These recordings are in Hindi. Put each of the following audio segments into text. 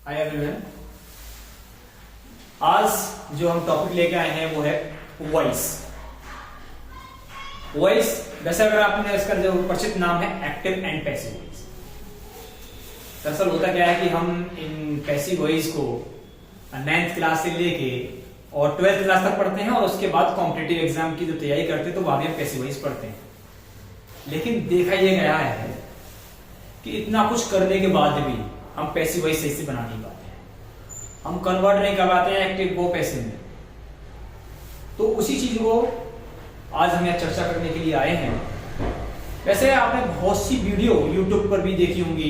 Hi everyone. आज जो हम टॉपिक लेके आए हैं वो है वॉइस। वॉइस वैसे अगर आपने इसका जो परिचित नाम है एक्टिव एंड पैसिव वॉइस। दरअसल होता क्या है कि हम इन पैसिव वॉइस को 9th क्लास से लेके और 12th क्लास तक पढ़ते हैं और उसके बाद कॉम्पिटिटिव एग्जाम की जो तैयारी करते हैं तो वहां भी हम पैसिव वॉइस पढ़ते हैं। लेकिन देखा यह गया है कि इतना कुछ करने के बाद भी हम पैसिव वॉइस सही से बना नहीं पाते हैं, हम कन्वर्ट नहीं कर पाते हैं एक्टिव को पैसिव में। तो उसी चीज को आज हम यहाँ चर्चा करने के लिए आए हैं। वैसे आपने बहुत सी वीडियो यूट्यूब पर भी देखी होंगी,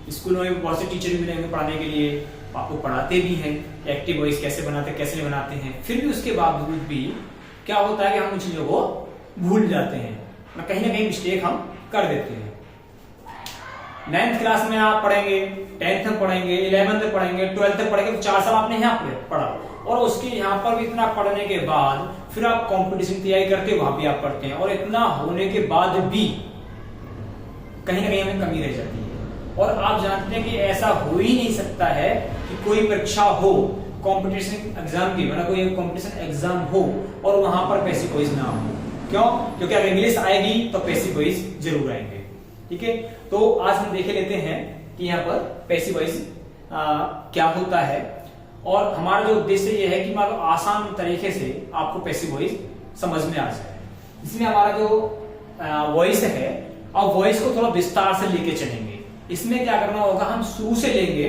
स्कूलों में बहुत से टीचर भी मिलेंगे पढ़ाने के लिए, आपको पढ़ाते भी हैं एक्टिव वॉइस कैसे बनाते कैसे नहीं बनाते हैं। फिर भी उसके बावजूद भी क्या होता है कि हम उन चीजों को भूल जाते हैं, कहीं ना कहीं मिस्टेक हम कर देते हैं। 9th क्लास में आप पढ़ेंगे, 10th में पढ़ेंगे, 11th में पढ़ेंगे, 12th में पढ़ेंगे, तो 4 साल आपने यहाँ पढ़ा और उसके यहाँ पर भी इतना पढ़ने के बाद फिर आप कंपटीशन की तैयारी करते वहां भी आप पढ़ते हैं और इतना होने के बाद भी कहीं ना कहीं हमें कमी रह जाती है। और आप जानते हैं कि ऐसा हो ही नहीं सकता है कि कोई परीक्षा हो कंपटीशन एग्जाम की, मतलब कोई कंपटीशन एग्जाम हो और वहां पर पैसिव वॉइस ना हो। क्यों? क्योंकि अगर इंग्लिश आएगी तो पैसिव वॉइस जरूर आएंगे। ठीक है, तो आज हम देख लेते हैं कि यहाँ पर पैसिव वॉइस क्या होता है और हमारा जो उद्देश्य ये है कि मतलब आसान तरीके से आपको पैसिव वॉइस समझ में आ जाए। इसमें हमारा जो वॉइस है और वॉइस को थोड़ा विस्तार से लेके चलेंगे। इसमें क्या करना होगा, हम शुरू से लेंगे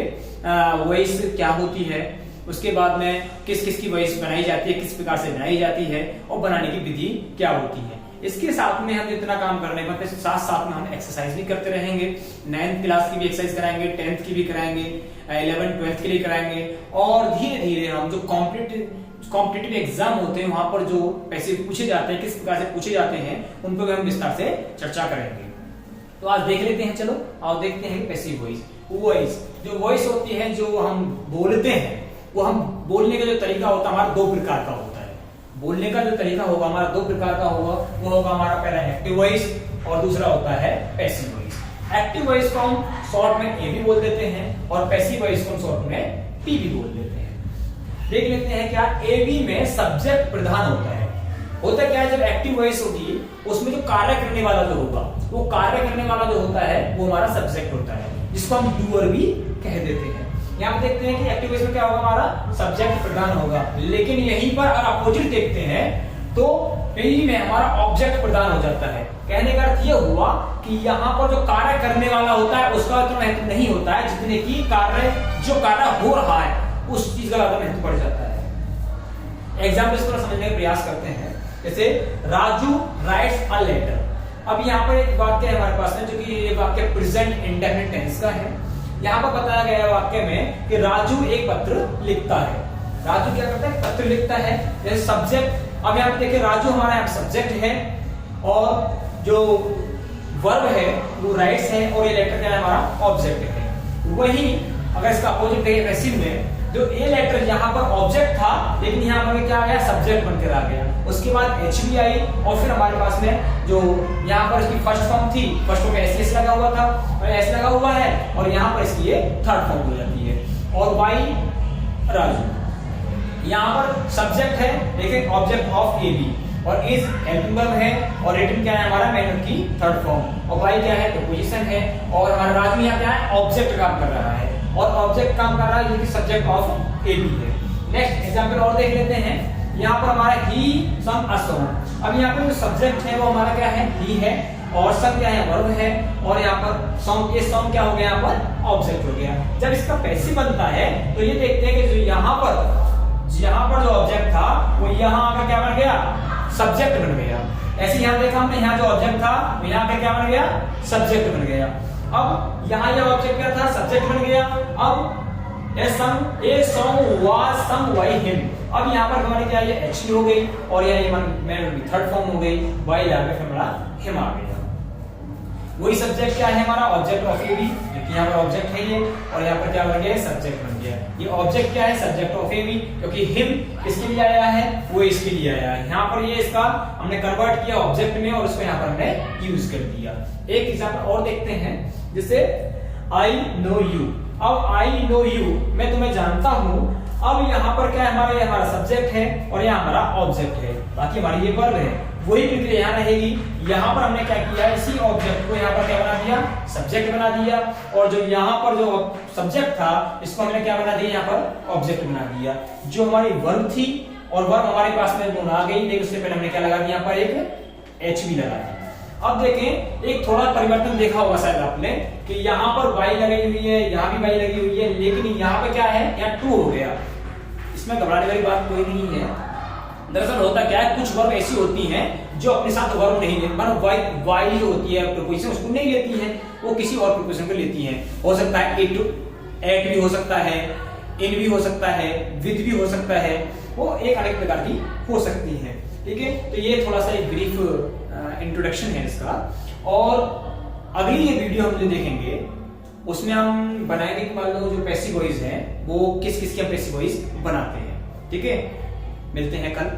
वॉइस क्या होती है, उसके बाद में किस किस की वॉइस बनाई जाती है, किस प्रकार से बनाई जाती है और बनाने की विधि क्या होती है। इसके साथ में हम जितना काम करने में साथ साथ में हम एक्सरसाइज भी करते रहेंगे। 9th क्लास की भी एक्सरसाइज कराएंगे, 10th की भी कराएंगे, 11th 12th के लिए कराएंगे और धीरे धीरे हम जो कॉम्पिटिटिव एग्जाम होते हैं वहां पर जो पैसिव पूछे जाते हैं, किस प्रकार से पूछे जाते हैं, उन पर भी हम विस्तार से चर्चा करेंगे। तो आज देख लेते हैं, चलो आओ देखते हैं पैसिव वॉइस। वॉइस जो वॉइस होती है, जो हम बोलते हैं, वो हम बोलने का जो तरीका होता है हमारा 2 प्रकार का होता है। बोलने का जो तरीका होगा हमारा 2 प्रकार का होगा, वो होगा हमारा पहला एक्टिव वॉइस और दूसरा होता है पैसिव वॉइस। एक्टिव वॉइस को हम शॉर्ट में ए भी बोल देते हैं और पैसिव वॉइस को हम शॉर्ट में पी भी बोल देते हैं। देख लेते हैं क्या ए बी में सब्जेक्ट प्रधान होता है। होता क्या है, जब एक्टिव वॉइस होती है उसमें जो कार्य करने वाला जो होगा, वो कार्य करने वाला जो होता है वो हमारा सब्जेक्ट होता है, जिसको हम डूअर भी कह देते हैं। यहाँ पे देखते हैं कि एक्टिव वॉइस में क्या होगा, हमारा सब्जेक्ट प्रधान होगा। लेकिन यहीं पर अगर अपोजिट देखते हैं तो पी में हमारा ऑब्जेक्ट प्रधान हो जाता है। कहने का अर्थ यह हुआ कि यहाँ पर जो कार्य करने वाला होता है उसका उतना महत्व नहीं होता है जितने की जो कार्य हो रहा है उस चीज का ज्यादा महत्व बढ़ जाता है। एग्जाम्पल इस तरह समझने का प्रयास करते हैं, जैसे राजू राइट्स अ लेटर। अब यहाँ पर एक वाक्य है हमारे पास में, जो कि ये वाक्य प्रेजेंट इंडेफिनिट टेंस का है। यहाँ पर बताया गया वाक्य में कि राजू एक पत्र लिखता है। राजू क्या करता है, पत्र लिखता है। जैसे सब्जेक्ट, अब यहाँ पे देखिए राजू हमारा यहाँ सब्जेक्ट है और जो वर्ब है वो राइट्स है और ये लेटर क्या है, हमारा ऑब्जेक्ट है। वही अगर इसका अपोजिट देखें पैसिव में, जो ए लेटर यहाँ पर ऑब्जेक्ट था लेकिन यहाँ पर क्या आ गया, सब्जेक्ट बनकर आ गया। उसके बाद एच भी आई और फिर हमारे पास में जो यहाँ पर इसकी फर्स्ट फॉर्म थी, फर्स्ट फॉर्म में एस लगा हुआ था और एस लगा हुआ है और यहाँ पर इसकी ये थर्ड फॉर्म हो जाती है। और वाई राजू, यहाँ पर सब्जेक्ट है लेकिन ऑब्जेक्ट ऑफ ए बी और इज हेल्पिंग वर्ब है और रिटन क्या है, हमारा मैन की थर्ड फॉर्म। और वाई क्या है, प्रीपोजिशन है और हमारा राजू यहाँ क्या है, ऑब्जेक्ट काम कर रहा है और ऑब्जेक्ट काम कर रहा है जो कि सब्जेक्ट ऑफ ए बी है। नेक्स्ट एग्जांपल और देख लेते हैं। यहाँ पर हमारा ही सम अ सॉन्ग। अब यहाँ पर जो सब्जेक्ट है वो हमारा क्या है, ही है और सम क्या है, वर्ब है और यहाँ पर सॉन्ग, ये सॉन्ग क्या हो गया, यहाँ पर ऑब्जेक्ट हो गया। जब इसका पैसिव बनता है तो ये देखते हैं कि जो यहाँ पर जो ऑब्जेक्ट था वो यहाँ आकर क्या बन गया, सब्जेक्ट बन गया। ऐसे यहाँ देखा हमने, यहाँ जो ऑब्जेक्ट था वो यहाँ पे क्या बन गया, सब्जेक्ट बन गया। अब यहाँ यह ऑब्जेक्ट क्या था, सब्जेक्ट बन गया। अब a song was sung by him. अब यहाँ पर हमारी क्या है, एच हो गई और ये मैन की थर्ड फॉर्म हो गई, वाई आगे फिर हमारा हिम आ गया। वही सब्जेक्ट क्या है, हमारा ऑब्जेक्ट ऑफ ए बी, क्योंकि यहाँ पर ऑब्जेक्ट है ये और यहाँ पर क्या बन गया, सब्जेक्ट बन गया। ये ऑब्जेक्ट क्या है, सब्जेक्ट ऑफ ए बी, क्योंकि हिम किसके लिए आया है, वो इसके लिए आया है। यहाँ पर ये इसका हमने कन्वर्ट किया ऑब्जेक्ट में और उसको यहाँ पर हमने यूज कर दिया। एक एग्जांपल और देखते हैं, जैसे आई नो यू। अब आई नो यू, मैं तुम्हें जानता हूं। अब यहाँ पर क्या है हमारा, ये हमारा सब्जेक्ट है और यहाँ हमारा ऑब्जेक्ट है, बाकी हमारी ये वर्ब है। वही प्रक्रिया यहाँ रहेगी। यहाँ पर हमने क्या किया, इसी ऑब्जेक्ट को यहाँ पर क्या बना दिया, सब्जेक्ट बना दिया, और जो यहाँ पर जो सब्जेक्ट था इसको हमने क्या बना दिया, यहाँ पर ऑब्जेक्ट बना दिया। जो हमारी वर्ब थी और वर्ब हमारे पास में गुण आ गई, लेकिन उससे पहले हमने क्या लगा दिया, यहाँ पर एक एच भी लगा दिया। अब देखें, एक थोड़ा परिवर्तन देखा होगा शायद आपने कि यहाँ पर वाई लगी हुई है, यहाँ भी वाई लगी हुई है, लेकिन यहाँ पे क्या है, यहाँ टू हो गया। इसमें घबराने वाली बात कोई नहीं है। दरअसल होता क्या है, कुछ वर्ब ऐसी होती हैं जो अपने साथ वर्ब नहीं लेती, मानो वाई जो होती है प्रीपोजिशन उसको नहीं लेती है, वो किसी और प्रीपोजिशन को लेती है। हो सकता है इट, एट भी हो सकता है, इन भी हो सकता है, विद भी हो सकता है, वो एक अनेक प्रकार की हो सकती है। ठीक है, तो ये थोड़ा सा एक ब्रीफ इंट्रोडक्शन है इसका। और अगली ये वीडियो हम जो देखेंगे उसमें हम बनाएंगे कि मान लो जो पैसिव वॉइस है वो किस किस के पैसिव वॉइस बनाते हैं। ठीक है, मिलते हैं कल।